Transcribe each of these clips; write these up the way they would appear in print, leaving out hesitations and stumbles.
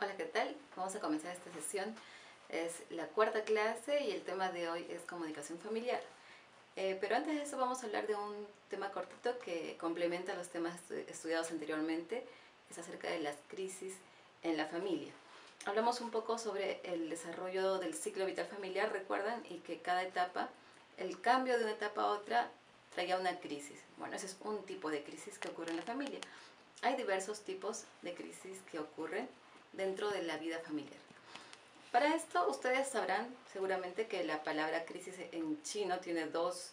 Hola, ¿qué tal? Vamos a comenzar esta sesión. Es la cuarta clase y el tema de hoy es comunicación familiar. Pero antes de eso vamos a hablar de un tema cortito que complementa los temas estudiados anteriormente. Es acerca de las crisis en la familia. Hablamos un poco sobre el desarrollo del ciclo vital familiar, recuerdan, y que cada etapa, el cambio de una etapa a otra, traía una crisis. Bueno, ese es un tipo de crisis que ocurre en la familia. Hay diversos tipos de crisis que ocurren dentro de la vida familiar. Para esto ustedes sabrán seguramente que la palabra crisis en chino tiene dos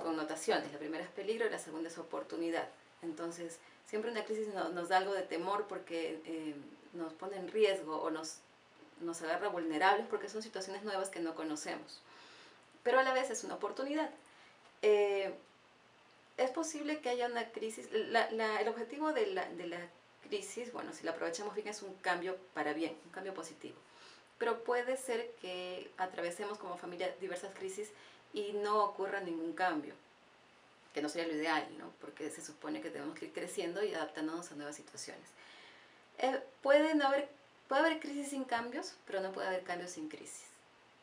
connotaciones. La primera es peligro y la segunda es oportunidad. Entonces, siempre una crisis nos da algo de temor porque nos pone en riesgo o nos agarra vulnerables porque son situaciones nuevas que no conocemos. Pero a la vez es una oportunidad. Es posible que haya una crisis. El objetivo de la crisis, bueno, si la aprovechamos bien, es un cambio para bien, un cambio positivo. Pero puede ser que atravesemos como familia diversas crisis y no ocurra ningún cambio, que no sería lo ideal, ¿no? Porque se supone que tenemos que ir creciendo y adaptándonos a nuevas situaciones. Puede haber crisis sin cambios, pero no puede haber cambios sin crisis.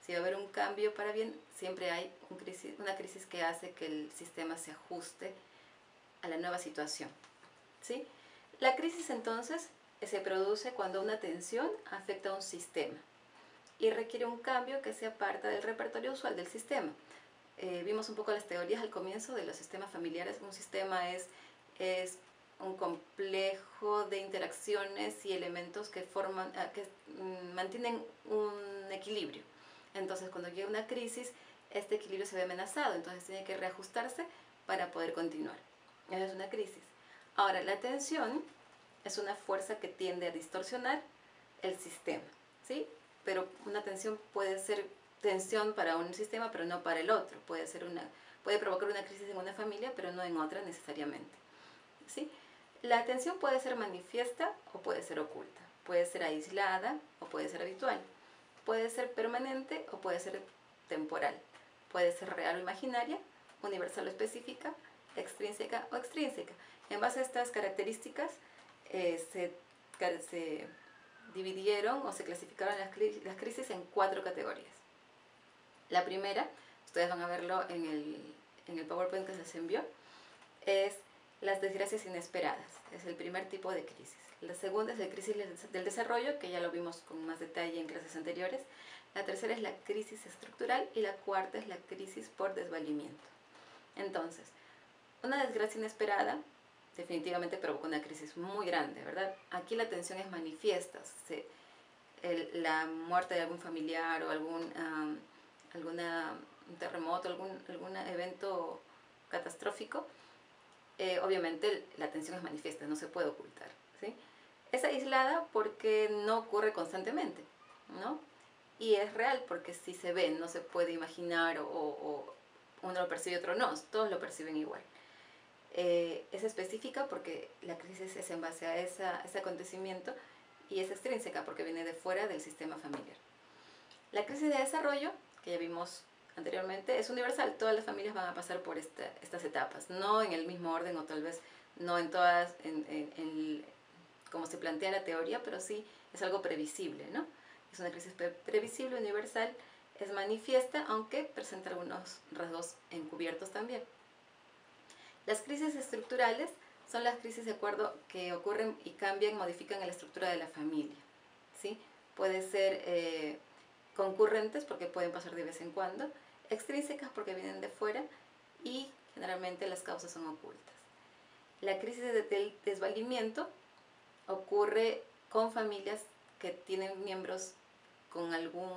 Si va a haber un cambio para bien, siempre hay una crisis que hace que el sistema se ajuste a la nueva situación, ¿sí? La crisis entonces se produce cuando una tensión afecta a un sistema y requiere un cambio que se aparta del repertorio usual del sistema. Vimos un poco las teorías al comienzo de los sistemas familiares. Un sistema es un complejo de interacciones y elementos que mantienen un equilibrio. Entonces, cuando llega una crisis, este equilibrio se ve amenazado, entonces tiene que reajustarse para poder continuar. Esa es una crisis. Ahora, la tensión es una fuerza que tiende a distorsionar el sistema, ¿sí? Pero una tensión puede ser tensión para un sistema, pero no para el otro. Puede provocar una crisis en una familia, pero no en otra necesariamente, ¿sí? La tensión puede ser manifiesta o puede ser oculta. Puede ser aislada o puede ser habitual. Puede ser permanente o puede ser temporal. Puede ser real o imaginaria, universal o específica, extrínseca o extrínseca. En base a estas características se dividieron o se clasificaron las crisis en 4 categorías. La primera, ustedes van a verlo en el PowerPoint que se les envió, es las desgracias inesperadas. Es el primer tipo de crisis. La segunda es la crisis del desarrollo, que ya lo vimos con más detalle en clases anteriores. La tercera es la crisis estructural y la cuarta es la crisis por desvalimiento. Entonces, una desgracia inesperada definitivamente provoca una crisis muy grande, ¿verdad? Aquí la tensión es manifiesta. La muerte de algún familiar o algún terremoto, algún evento catastrófico, obviamente la tensión es manifiesta, no se puede ocultar, ¿sí? Es aislada porque no ocurre constantemente, ¿no? Y es real porque si se ve, no se puede imaginar o uno lo percibe y otro no, todos lo perciben igual. Es específica porque la crisis es en base a ese acontecimiento y es extrínseca porque viene de fuera del sistema familiar. La crisis de desarrollo, que ya vimos anteriormente, es universal. Todas las familias van a pasar por estas etapas, no en el mismo orden o tal vez no en todas, como se plantea la teoría, pero sí es algo previsible, ¿no? Es una crisis previsible, universal, es manifiesta, aunque presenta algunos rasgos encubiertos también. Las crisis estructurales son las crisis de acuerdo que ocurren y cambian, modifican la estructura de la familia, ¿sí? Puede ser concurrentes porque pueden pasar de vez en cuando, extrínsecas porque vienen de fuera y generalmente las causas son ocultas. La crisis del desvalimiento ocurre con familias que tienen miembros con alguna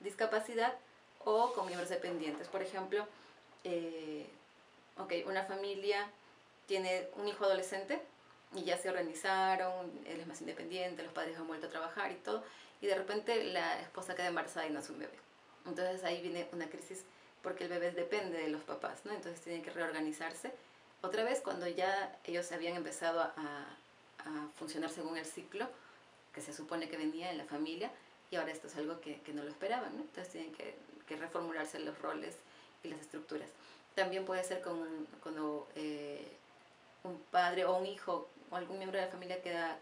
discapacidad o con miembros dependientes. Por ejemplo, una familia tiene un hijo adolescente y ya se organizaron, él es más independiente, los padres han vuelto a trabajar y todo, y de repente la esposa queda embarazada y nace un bebé. Entonces ahí viene una crisis porque el bebé depende de los papás, ¿no? Entonces tienen que reorganizarse otra vez cuando ya ellos habían empezado a funcionar según el ciclo que se supone que venía en la familia, y ahora esto es algo que no lo esperaban, ¿no? Entonces tienen que reformularse los roles y las estructuras. También puede ser cuando un padre o un hijo o algún miembro de la familia queda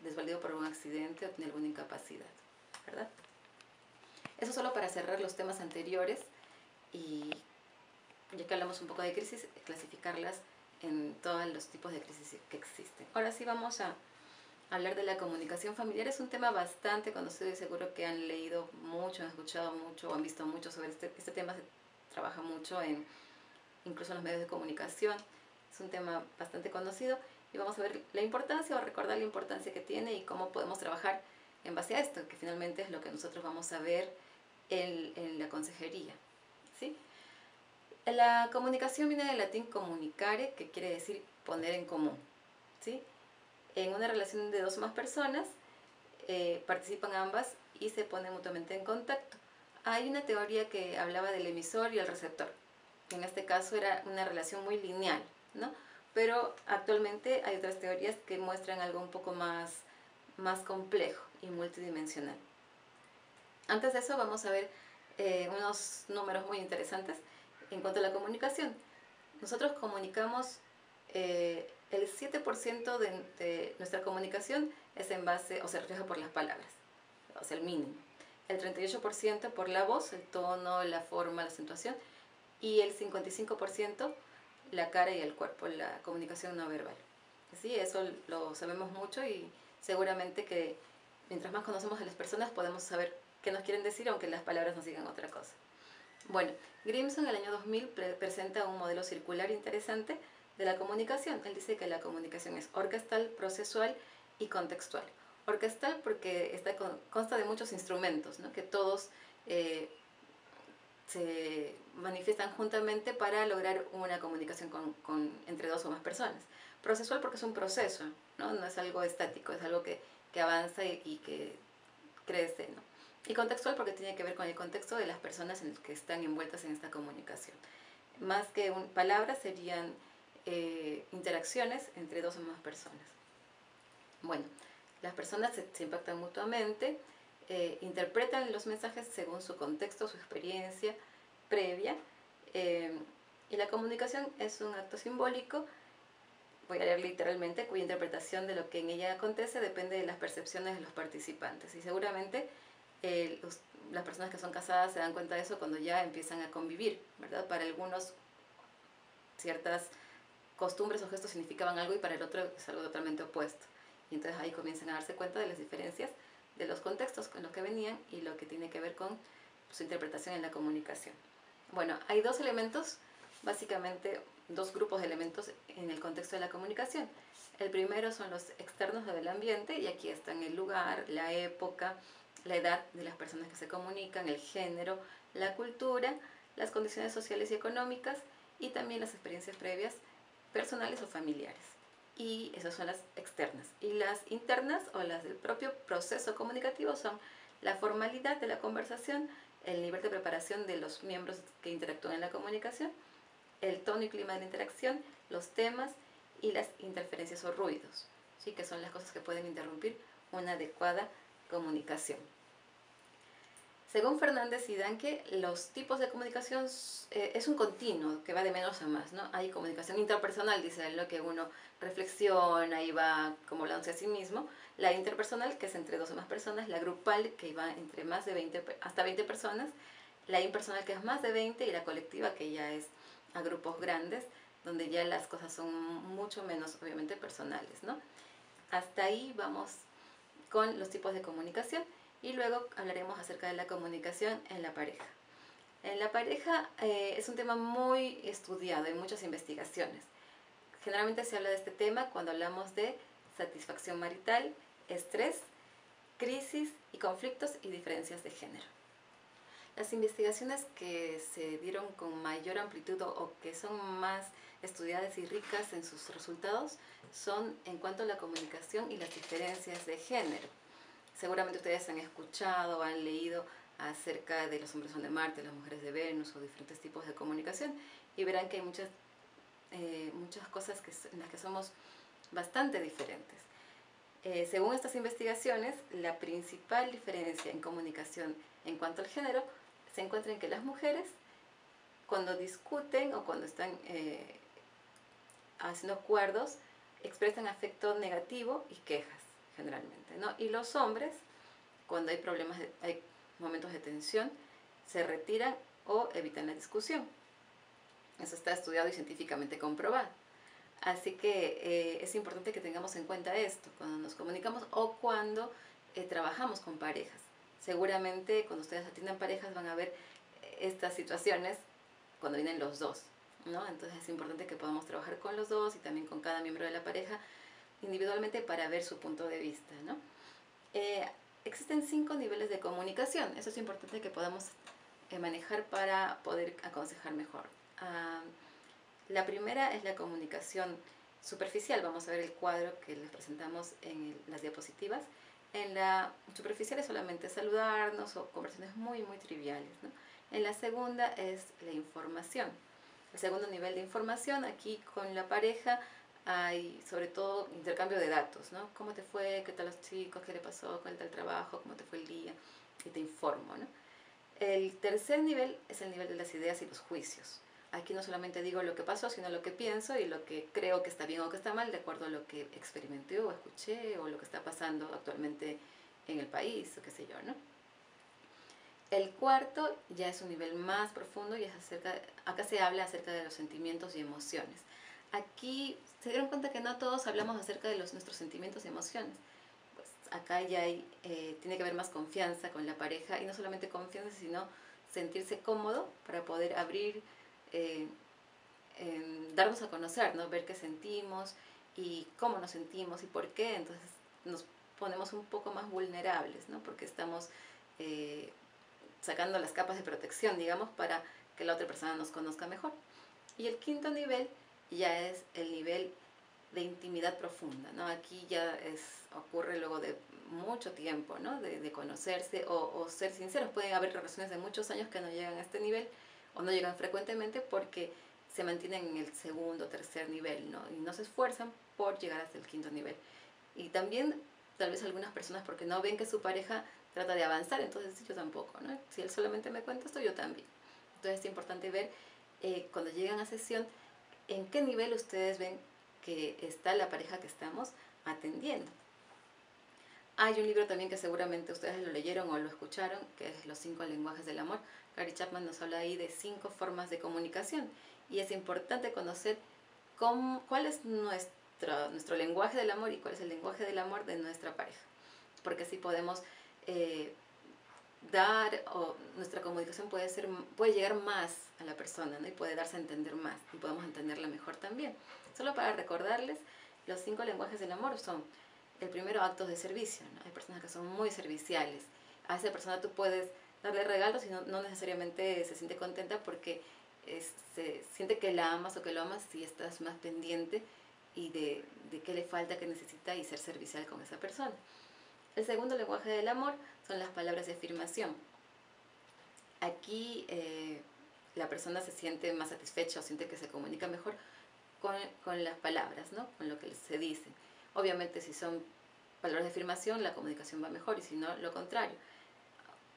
desvalido por un accidente o tiene alguna incapacidad, ¿verdad? Eso solo para cerrar los temas anteriores y ya que hablamos un poco de crisis, clasificarlas en todos los tipos de crisis que existen. Ahora sí vamos a hablar de la comunicación familiar. Es un tema bastante conocido y seguro que han leído mucho, han escuchado mucho o han visto mucho sobre este tema. Se trabaja mucho incluso en los medios de comunicación. Es un tema bastante conocido y vamos a ver la importancia o recordar la importancia que tiene y cómo podemos trabajar en base a esto, que finalmente es lo que nosotros vamos a ver en la consejería, ¿sí? La comunicación viene del latín comunicare, que quiere decir poner en común, ¿sí? En una relación de dos o más personas participan ambas y se ponen mutuamente en contacto. Hay una teoría que hablaba del emisor y el receptor. En este caso era una relación muy lineal, ¿no? Pero actualmente hay otras teorías que muestran algo un poco más complejo y multidimensional. Antes de eso vamos a ver unos números muy interesantes en cuanto a la comunicación. Nosotros comunicamos, el 7% de nuestra comunicación es en base o se refleja por las palabras, o sea, el mínimo. El 38% por la voz, el tono, la forma, la acentuación, y el 55% la cara y el cuerpo, la comunicación no verbal. Sí, eso lo sabemos mucho y seguramente que mientras más conocemos a las personas podemos saber qué nos quieren decir, aunque las palabras nos digan otra cosa. Bueno, Grimson en el año 2000 presenta un modelo circular interesante de la comunicación. Él dice que la comunicación es orquestal, procesual y contextual. Orquestal porque consta de muchos instrumentos, ¿no? Que todos se manifiestan juntamente para lograr una comunicación entre dos o más personas. Procesual porque es un proceso, ¿no? No es algo estático, es algo que avanza y que crece, ¿no? Y contextual porque tiene que ver con el contexto de las personas en que están envueltas en esta comunicación. Más que palabras serían interacciones entre dos o más personas. Bueno, las personas se impactan mutuamente, interpretan los mensajes según su contexto, su experiencia previa, y la comunicación es un acto simbólico, voy a leer literalmente, cuya interpretación de lo que en ella acontece depende de las percepciones de los participantes. Y seguramente las personas que son casadas se dan cuenta de eso cuando ya empiezan a convivir, ¿verdad? Para algunos ciertas costumbres o gestos significaban algo y para el otro es algo totalmente opuesto. Y entonces ahí comienzan a darse cuenta de las diferencias de los contextos con los que venían y lo que tiene que ver con su interpretación en la comunicación. Bueno, hay dos elementos, básicamente dos grupos de elementos en el contexto de la comunicación. El primero son los externos del ambiente y aquí están el lugar, la época, la edad de las personas que se comunican, el género, la cultura, las condiciones sociales y económicas y también las experiencias previas personales o familiares. Y esas son las externas. Y las internas o las del propio proceso comunicativo son la formalidad de la conversación, el nivel de preparación de los miembros que interactúan en la comunicación, el tono y clima de la interacción, los temas y las interferencias o ruidos, ¿sí? Que son las cosas que pueden interrumpir una adecuada comunicación. Según Fernández y Danke, los tipos de comunicación es un continuo que va de menos a más, ¿no? Hay comunicación interpersonal, dice él, lo que uno reflexiona y va como hablándose a sí mismo. La interpersonal, que es entre dos o más personas. La grupal, que va entre más de 20, hasta 20 personas. La impersonal, que es más de 20. Y la colectiva, que ya es a grupos grandes, donde ya las cosas son mucho menos, obviamente, personales, ¿no? Hasta ahí vamos con los tipos de comunicación. Y luego hablaremos acerca de la comunicación en la pareja. En la pareja es un tema muy estudiado, hay muchas investigaciones. Generalmente se habla de este tema cuando hablamos de satisfacción marital, estrés, crisis y conflictos y diferencias de género. Las investigaciones que se dieron con mayor amplitud o que son más estudiadas y ricas en sus resultados son en cuanto a la comunicación y las diferencias de género. Seguramente ustedes han escuchado o han leído acerca de los hombres son de Marte, las mujeres de Venus o diferentes tipos de comunicación y verán que hay muchas cosas en las que somos bastante diferentes. Según estas investigaciones, la principal diferencia en comunicación en cuanto al género se encuentra en que las mujeres cuando discuten o cuando están haciendo acuerdos, expresan afecto negativo y quejas, generalmente, ¿no? Y los hombres, cuando hay problemas, hay momentos de tensión, se retiran o evitan la discusión. Eso está estudiado y científicamente comprobado. Así que es importante que tengamos en cuenta esto cuando nos comunicamos o cuando trabajamos con parejas. Seguramente cuando ustedes atiendan parejas van a ver estas situaciones cuando vienen los dos, ¿no? Entonces es importante que podamos trabajar con los dos y también con cada miembro de la pareja individualmente para ver su punto de vista, ¿no? Existen 5 niveles de comunicación. Eso es importante que podamos manejar para poder aconsejar mejor. La primera es la comunicación superficial. Vamos a ver el cuadro que les presentamos en las diapositivas. En la superficial es solamente saludarnos o conversaciones muy, muy triviales, ¿no? En la segunda es la información. El segundo nivel de información, aquí con la pareja hay sobre todo intercambio de datos, ¿no? ¿Cómo te fue? ¿Qué tal los chicos? ¿Qué le pasó? ¿Cuál tal el trabajo? ¿Cómo te fue el día? Y te informo, ¿no? El tercer nivel es el nivel de las ideas y los juicios. Aquí no solamente digo lo que pasó, sino lo que pienso y lo que creo que está bien o que está mal, de acuerdo a lo que experimenté o escuché o lo que está pasando actualmente en el país o qué sé yo, ¿no? El cuarto ya es un nivel más profundo y es acá se habla acerca de los sentimientos y emociones. Aquí se dieron cuenta que no todos hablamos acerca de nuestros sentimientos y emociones. Pues acá ya tiene que haber más confianza con la pareja y no solamente confianza, sino sentirse cómodo para poder abrir, eh, darnos a conocer, ¿no? Ver qué sentimos y cómo nos sentimos y por qué. Entonces nos ponemos un poco más vulnerables, ¿no? Porque estamos eh, sacando las capas de protección, digamos, para que la otra persona nos conozca mejor. Y el quinto nivel ya es el nivel de intimidad profunda, ¿no? Aquí ya ocurre luego de mucho tiempo, ¿no? De conocerse o ser sinceros. Pueden haber relaciones de muchos años que no llegan a este nivel o no llegan frecuentemente porque se mantienen en el segundo o tercer nivel, ¿no? Y no se esfuerzan por llegar hasta el quinto nivel. Y también tal vez algunas personas porque no ven que su pareja trata de avanzar, entonces yo tampoco, ¿no? Si él solamente me cuenta esto, yo también. Entonces es importante ver cuando llegan a sesión en qué nivel ustedes ven que está la pareja que estamos atendiendo. Hay un libro también que seguramente ustedes lo leyeron o lo escucharon, que es Los 5 lenguajes del amor. Gary Chapman nos habla ahí de 5 formas de comunicación y es importante conocer cuál es nuestro lenguaje del amor y cuál es el lenguaje del amor de nuestra pareja, porque así podemos nuestra comunicación puede llegar más a la persona, ¿no? Y puede darse a entender más y podemos entenderla mejor también. Solo para recordarles, los 5 lenguajes del amor son: el primero, actos de servicio, ¿no? Hay personas que son muy serviciales. A esa persona tú puedes darle regalos y no necesariamente se siente contenta porque se siente que la amas o que lo amas si estás más pendiente y de qué le falta, qué necesita y ser servicial con esa persona. El segundo lenguaje del amor son las palabras de afirmación. Aquí la persona se siente más satisfecha o siente que se comunica mejor con las palabras, ¿no? Con lo que se dice. Obviamente si son palabras de afirmación la comunicación va mejor y si no, lo contrario.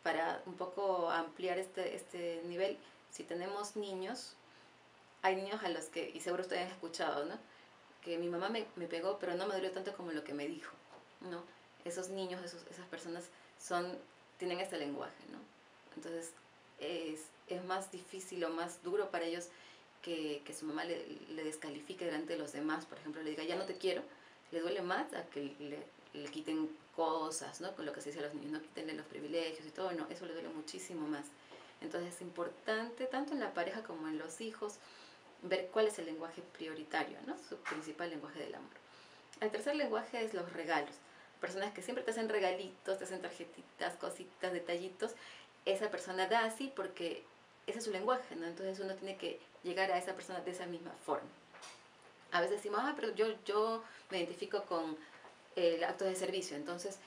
Para un poco ampliar este nivel, si tenemos niños, hay niños a los que, y seguro ustedes han escuchado, ¿no? Que mi mamá me pegó pero no me dolió tanto como lo que me dijo, ¿no? Esos niños, esas personas tienen este lenguaje, ¿no? Entonces es más difícil o más duro para ellos que su mamá le descalifique delante de los demás, por ejemplo, le diga ya no te quiero, le duele más a que le quiten cosas, ¿no? Con lo que se dice a los niños, no quítenle los privilegios y todo, no, eso le duele muchísimo más. Entonces es importante, tanto en la pareja como en los hijos, ver cuál es el lenguaje prioritario, ¿no? Su principal lenguaje del amor. El tercer lenguaje es los regalos. Personas que siempre te hacen regalitos, te hacen tarjetitas, cositas, detallitos. Esa persona da así porque ese es su lenguaje, ¿no? Entonces uno tiene que llegar a esa persona de esa misma forma. A veces decimos, pero yo me identifico con el acto de servicio, entonces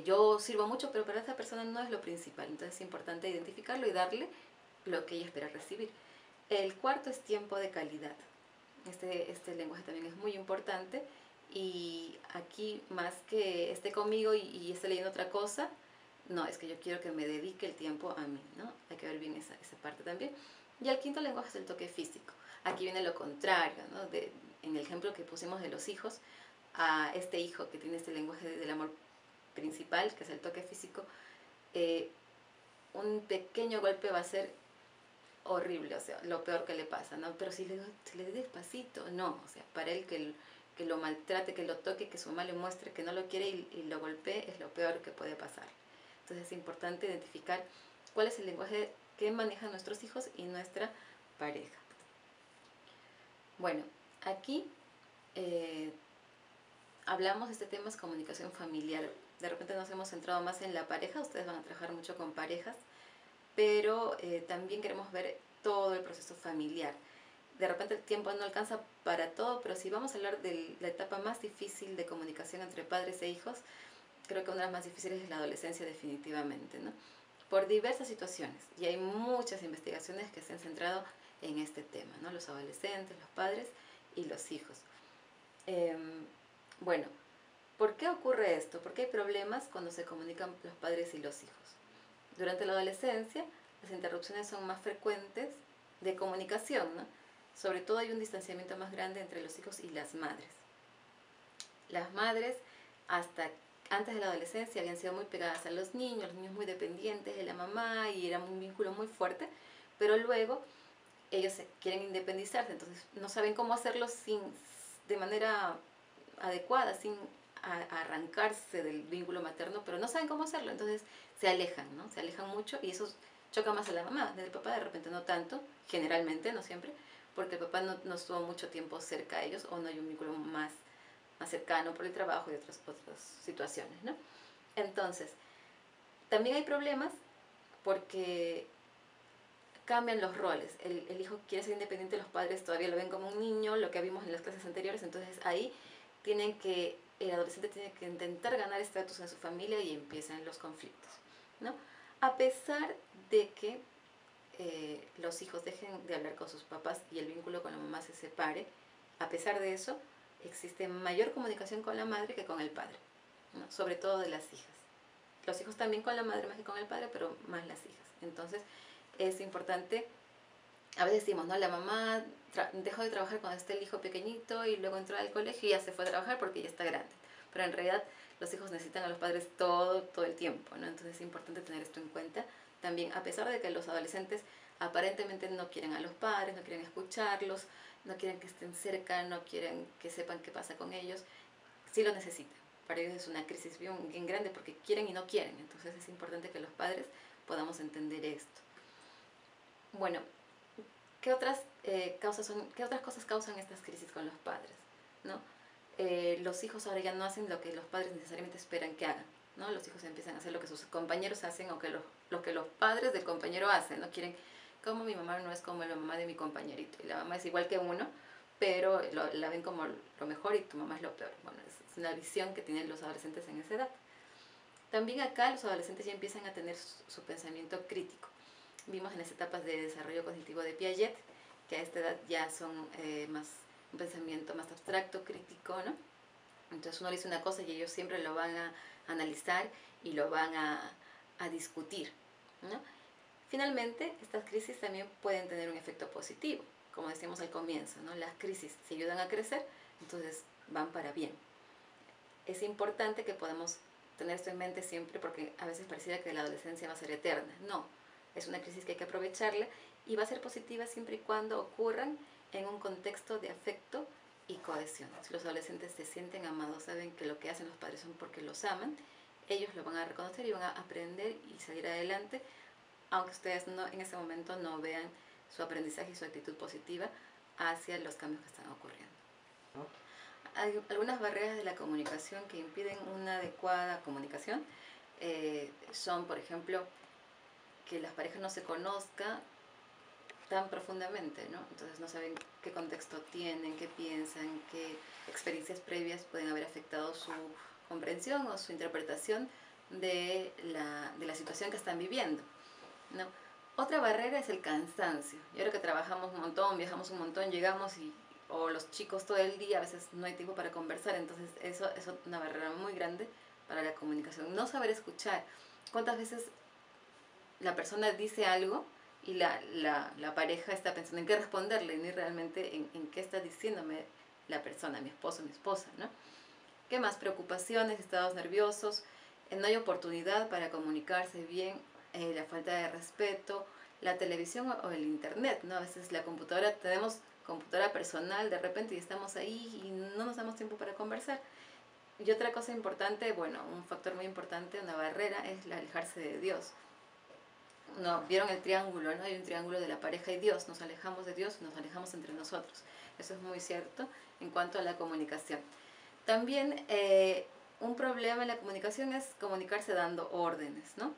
yo sirvo mucho, pero para esa persona no es lo principal. Entonces es importante identificarlo y darle lo que ella espera recibir. El cuarto es tiempo de calidad. Este lenguaje también es muy importante y aquí más que esté conmigo y esté leyendo otra cosa, no, es que yo quiero que me dedique el tiempo a mí, ¿no? Hay que ver bien esa parte también. Y el quinto lenguaje es el toque físico. Aquí viene lo contrario, ¿no? en el ejemplo que pusimos de los hijos, a este hijo que tiene este lenguaje del amor principal, que es el toque físico, eh, un pequeño golpe va a ser horrible, o sea, lo peor que le pasa, ¿no? Pero si le doy despacito, no, o sea, para él que lo maltrate, que lo toque, que su mamá le muestre que no lo quiere y lo golpee, es lo peor que puede pasar. Entonces es importante identificar cuál es el lenguaje que manejan nuestros hijos y nuestra pareja. Bueno, aquí hablamos de este tema, es comunicación familiar. De repente nos hemos centrado más en la pareja, ustedes van a trabajar mucho con parejas, pero también queremos ver todo el proceso familiar. De repente el tiempo no alcanza para todo, pero si vamos a hablar de la etapa más difícil de comunicación entre padres e hijos, creo que una de las más difíciles es la adolescencia definitivamente, ¿no? Por diversas situaciones, y hay muchas investigaciones que se han centrado en este tema, ¿no? Los adolescentes, los padres y los hijos. Bueno, ¿por qué ocurre esto? ¿Por qué hay problemas cuando se comunican los padres y los hijos? Durante la adolescencia, las interrupciones son más frecuentes de comunicación, ¿no? Sobre todo hay un distanciamiento más grande entre los hijos y las madres. Las madres, hasta antes de la adolescencia, habían sido muy pegadas a los niños muy dependientes de la mamá y era un vínculo muy fuerte, pero luego ellos quieren independizarse, entonces no saben cómo hacerlo de manera adecuada, sin arrancarse del vínculo materno, pero no saben cómo hacerlo, entonces se alejan, ¿no? Se alejan mucho y eso choca más a la mamá. Del papá de repente no tanto, generalmente, no siempre, porque el papá no estuvo mucho tiempo cerca a ellos o no hay un vínculo más cercano por el trabajo y otras situaciones, ¿no? Entonces, también hay problemas porque cambian los roles. El hijo quiere ser independiente, los padres todavía lo ven como un niño, lo que vimos en las clases anteriores, entonces ahí el adolescente tiene que intentar ganar estatus en su familia y empiezan los conflictos, ¿no? A pesar de que los hijos dejen de hablar con sus papás y el vínculo con la mamá se separe, a pesar de eso, existe mayor comunicación con la madre que con el padre, ¿no? Sobre todo de las hijas. Los hijos también con la madre más que con el padre, pero más las hijas. Entonces, es importante, a veces decimos, ¿no? La mamá dejó de trabajar cuando está el hijo pequeñito y luego entró al colegio y ya se fue a trabajar porque ya está grande. Pero en realidad los hijos necesitan a los padres todo el tiempo, ¿no? Entonces es importante tener esto en cuenta. También, a pesar de que los adolescentes aparentemente no quieren a los padres, no quieren escucharlos, no quieren que estén cerca, no quieren que sepan qué pasa con ellos, sí lo necesitan. Para ellos es una crisis bien grande porque quieren y no quieren. Entonces es importante que los padres podamos entender esto. Bueno, ¿qué otras cosas causan estas crisis con los padres, ¿no? Los hijos ahora ya no hacen lo que los padres necesariamente esperan que hagan, ¿no? Los hijos empiezan a hacer lo que sus compañeros hacen o lo que los padres del compañero hacen, ¿no? Quieren, como mi mamá no es como la mamá de mi compañerito, y la mamá es igual que uno, pero la ven como lo mejor y tu mamá es lo peor. Bueno, es una visión que tienen los adolescentes en esa edad. También acá los adolescentes ya empiezan a tener su pensamiento crítico. Vimos en las etapas de desarrollo cognitivo de Piaget que a esta edad ya son un pensamiento más abstracto, crítico, ¿no? Entonces uno le dice una cosa y ellos siempre lo van a analizar y lo van a discutir, ¿no? Finalmente, estas crisis también pueden tener un efecto positivo, como decíamos al comienzo, ¿no? Las crisis, si ayudan a crecer, entonces van para bien. Es importante que podamos tener esto en mente siempre porque a veces pareciera que la adolescencia va a ser eterna. No, es una crisis que hay que aprovecharla y va a ser positiva siempre y cuando ocurran en un contexto de afecto y cohesión. Si los adolescentes se sienten amados, saben que lo que hacen los padres son porque los aman, ellos lo van a reconocer y van a aprender y salir adelante, aunque ustedes en ese momento no vean su aprendizaje y su actitud positiva hacia los cambios que están ocurriendo. Hay algunas barreras de la comunicación que impiden una adecuada comunicación. Son, por ejemplo, que las parejas no se conozcan tan profundamente, ¿no? Entonces no saben qué contexto tienen, qué piensan, qué experiencias previas pueden haber afectado su comprensión o su interpretación de la situación que están viviendo, ¿no? Otra barrera es el cansancio. Y ahora que trabajamos un montón, viajamos un montón, llegamos o los chicos todo el día, a veces no hay tiempo para conversar, entonces eso es una barrera muy grande para la comunicación. No saber escuchar. ¿Cuántas veces la persona dice algo y la pareja está pensando en qué responderle, ni realmente en qué está diciéndome, la persona, mi esposo, mi esposa, ¿no? ¿Qué más? Preocupaciones, estados nerviosos, no hay oportunidad para comunicarse bien, la falta de respeto, la televisión o el internet, ¿no? A veces la computadora, tenemos computadora personal de repente y estamos ahí y no nos damos tiempo para conversar. Y otra cosa importante, bueno, un factor muy importante, una barrera, es el alejarse de Dios. No, vieron el triángulo, ¿no? Hay un triángulo de la pareja y Dios, nos alejamos de Dios, nos alejamos entre nosotros. Eso es muy cierto en cuanto a la comunicación. También un problema en la comunicación es comunicarse dando órdenes, ¿no?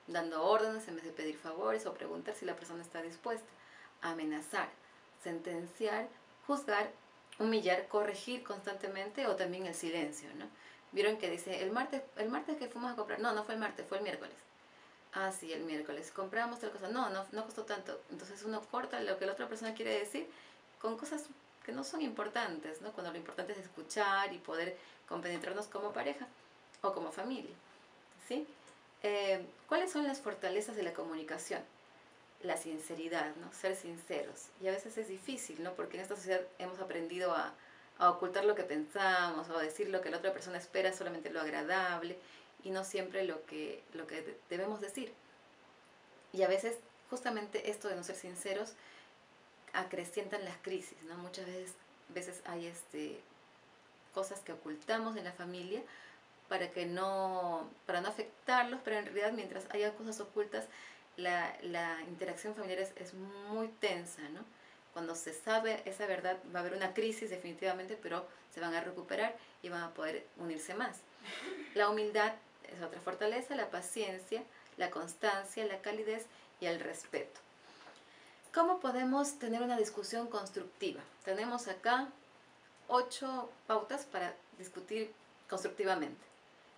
Dando órdenes en vez de pedir favores o preguntar si la persona está dispuesta. Amenazar, sentenciar, juzgar, humillar, corregir constantemente o también el silencio, ¿no? Vieron que dice, el martes que fuimos a comprar, no, no fue el martes, fue el miércoles. Ah, sí, el miércoles. Compramos tal cosa. No, no, no costó tanto. Entonces uno corta lo que la otra persona quiere decir con cosas que no son importantes, ¿no? Cuando lo importante es escuchar y poder compenetrarnos como pareja o como familia, ¿sí? ¿Cuáles son las fortalezas de la comunicación? La sinceridad, ¿no? Ser sinceros. Y a veces es difícil, ¿no? Porque en esta sociedad hemos aprendido a ocultar lo que pensamos o a decir lo que la otra persona espera, solamente lo agradable y no siempre lo que debemos decir. Y a veces justamente esto de no ser sinceros acrecientan las crisis, ¿no? Muchas veces hay cosas que ocultamos en la familia para no afectarlos, pero en realidad mientras haya cosas ocultas, la interacción familiar es muy tensa, ¿no? Cuando se sabe esa verdad va a haber una crisis definitivamente, pero se van a recuperar y van a poder unirse más. La humildad es otra fortaleza, la paciencia, la constancia, la calidez y el respeto. ¿Cómo podemos tener una discusión constructiva? Tenemos acá 8 pautas para discutir constructivamente.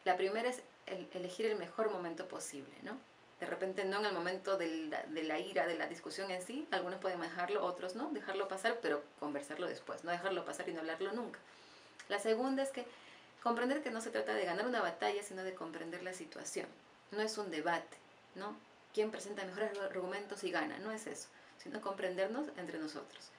La primera es elegir el mejor momento posible, ¿no? De repente no en el momento de la ira, de la discusión en sí, algunos pueden manejarlo, otros no, dejarlo pasar, pero conversarlo después, no dejarlo pasar y no hablarlo nunca. La segunda es que comprender que no se trata de ganar una batalla, sino de comprender la situación. No es un debate, ¿no? ¿Quién presenta mejores argumentos y gana? No es eso, sino comprendernos entre nosotros.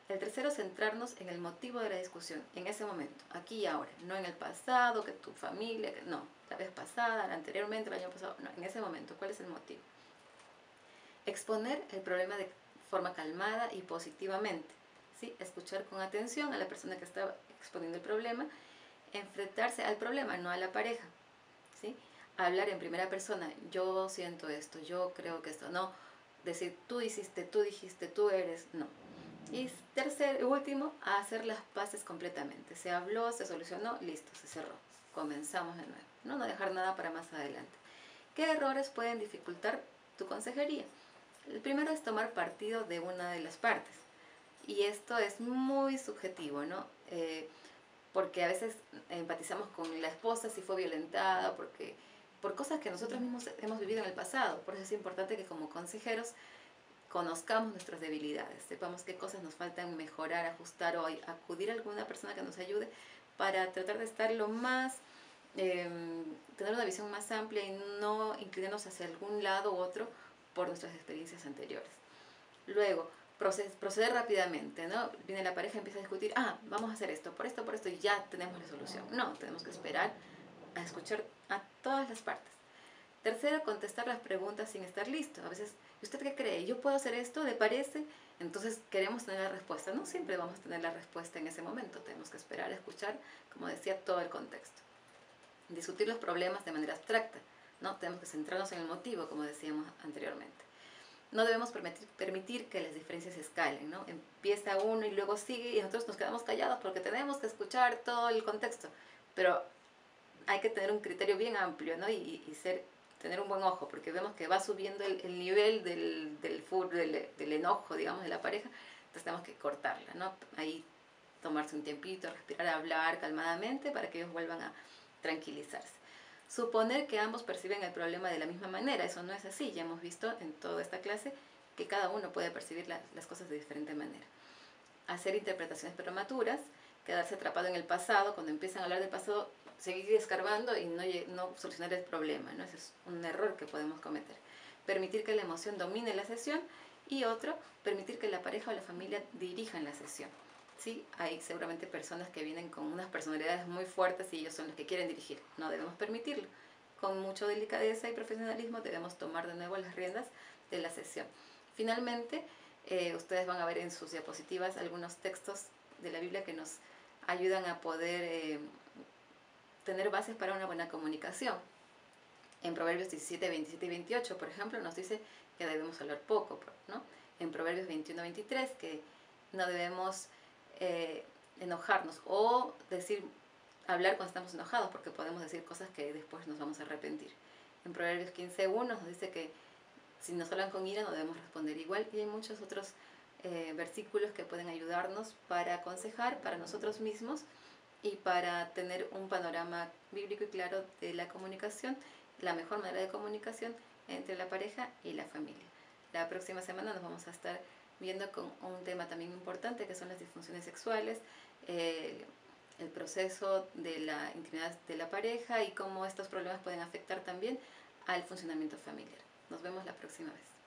El tercero, centrarnos en el motivo de la discusión, en ese momento, aquí y ahora, no en el pasado, que tu familia, no, la vez pasada, anteriormente, el año pasado, no, en ese momento, ¿cuál es el motivo? Exponer el problema de forma calmada y positivamente, ¿sí? Escuchar con atención a la persona que está exponiendo el problema, enfrentarse al problema, no a la pareja, ¿sí? Hablar en primera persona, yo siento esto, yo creo que esto, no decir tú hiciste, tú dijiste, tú eres, no. Y último, a hacer las paces completamente. Se habló, se solucionó, listo, se cerró. Comenzamos de nuevo. No dejar nada para más adelante. ¿Qué errores pueden dificultar tu consejería? El primero es tomar partido de una de las partes. Y esto es muy subjetivo, ¿no? Porque a veces empatizamos con la esposa si fue violentada, por cosas que nosotros mismos hemos vivido en el pasado. Por eso es importante que como consejeros conozcamos nuestras debilidades, sepamos qué cosas nos faltan mejorar, ajustar o acudir a alguna persona que nos ayude para tratar de estar lo más, tener una visión más amplia y no inclinarnos hacia algún lado u otro por nuestras experiencias anteriores. Luego, proceder rápidamente, ¿no? Viene la pareja, empieza a discutir, vamos a hacer esto, por esto, y ya tenemos la solución. No, tenemos que esperar a escuchar a todas las partes. Tercero, contestar las preguntas sin estar listo. A veces, ¿usted qué cree? ¿Yo puedo hacer esto? ¿Le parece? Entonces queremos tener la respuesta. No siempre vamos a tener la respuesta en ese momento. Tenemos que esperar a escuchar, como decía, todo el contexto. Discutir los problemas de manera abstracta, ¿no? Tenemos que centrarnos en el motivo, como decíamos anteriormente. No debemos permitir que las diferencias escalen, ¿no? Empieza uno y luego sigue y nosotros nos quedamos callados porque tenemos que escuchar todo el contexto. Pero hay que tener un criterio bien amplio, ¿no? Y tener un buen ojo, porque vemos que va subiendo el nivel del enojo, digamos, de la pareja, entonces tenemos que cortarla, ¿no? Ahí tomarse un tiempito, respirar, hablar calmadamente para que ellos vuelvan a tranquilizarse. Suponer que ambos perciben el problema de la misma manera, eso no es así, ya hemos visto en toda esta clase que cada uno puede percibir las cosas de diferente manera. Hacer interpretaciones prematuras, quedarse atrapado en el pasado, cuando empiezan a hablar del pasado, seguir escarbando y no solucionar el problema, ¿no? Ese es un error que podemos cometer. Permitir que la emoción domine la sesión y otro, permitir que la pareja o la familia dirijan la sesión. Sí, hay seguramente personas que vienen con unas personalidades muy fuertes y ellos son los que quieren dirigir. No debemos permitirlo. Con mucha delicadeza y profesionalismo debemos tomar de nuevo las riendas de la sesión. Finalmente, ustedes van a ver en sus diapositivas algunos textos de la Biblia que nos ayudan a poder tener bases para una buena comunicación. En Proverbios 17, 27 y 28, por ejemplo, nos dice que debemos hablar poco, ¿no? En Proverbios 21, 23, que no debemos enojarnos o hablar cuando estamos enojados, porque podemos decir cosas que después nos vamos a arrepentir. En Proverbios 15.1 nos dice que si nos hablan con ira no debemos responder igual, y hay muchos otros versículos que pueden ayudarnos para aconsejar para nosotros mismos y para tener un panorama bíblico y claro de la comunicación, la mejor manera de comunicación entre la pareja y la familia. La próxima semana nos vamos a estar viendo con un tema también importante, que son las disfunciones sexuales, el proceso de la intimidad de la pareja y cómo estos problemas pueden afectar también al funcionamiento familiar. Nos vemos la próxima vez.